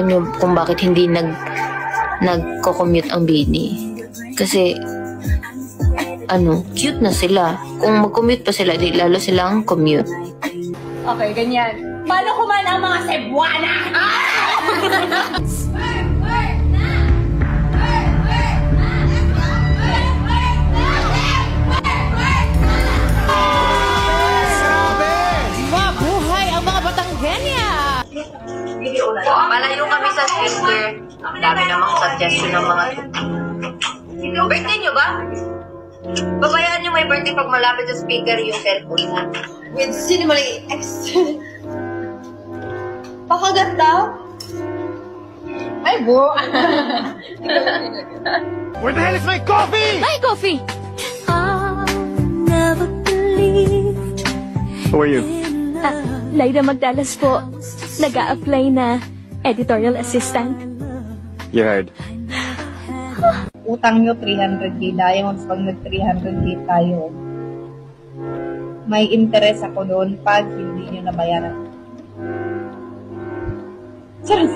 nyo kung bakit hindi nagko-commute ang Bini. Kasi, cute na sila. Kung mag-commute pa sila, di lalo silang commute. Okay, ganyan. Paano kumana ang mga Cebuana? Mabuhay ang mga Batanggenya! Malayo kami sa speaker. Dami namang suggestion ng mga birthday nyo ba? Babayaan nyo may birthday pag malapit sa speaker yung cellphone na. With Cinemally Extra. Pakaganda? Ay, bro. Where the hell is my coffee? My coffee! Who are you? Lyra Magdalas po. Nag-a-apply na editorial assistant. You heard. Utang nyo 300k diamonds pag nag-300k tayo. May interest ako doon pag hindi nyo nabayaran. Charot!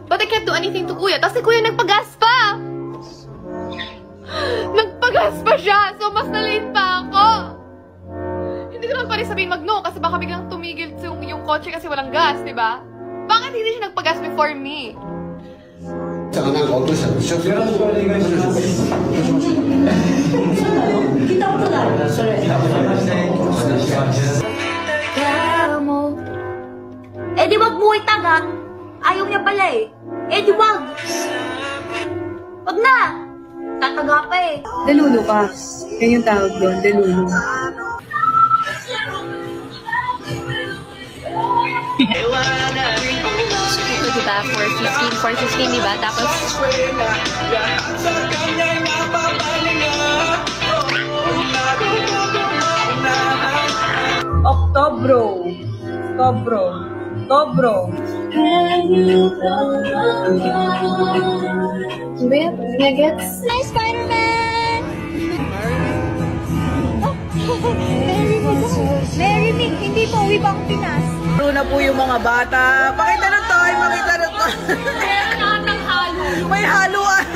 But I can't do anything to Kuya. Tapos si Kuya nagpagas pa! Nagpagas pa siya! So mas na-late pa ako! Hindi ko naman pa rin sabihin mag-no kasi baka biglang tumigil yung kotse kasi walang gas, di ba? Bakit hindi siya nagpagas before me? Eh di wag mo itaga. Ayaw niya pala eh. Eh di wag. Wag na. Tataga pa eh. Delulo ka. Yan yung tawag doon, delulo. Diba? 4:15, diba? Tapos... Oktobro. Nuggets. Nice Spider-Man! Marry me. Hindi po, uwi ba akong Pinas? Doon na po yung mga bata. Pakita na tayo, pakita na tayo. Meron na ng halo. May haluan.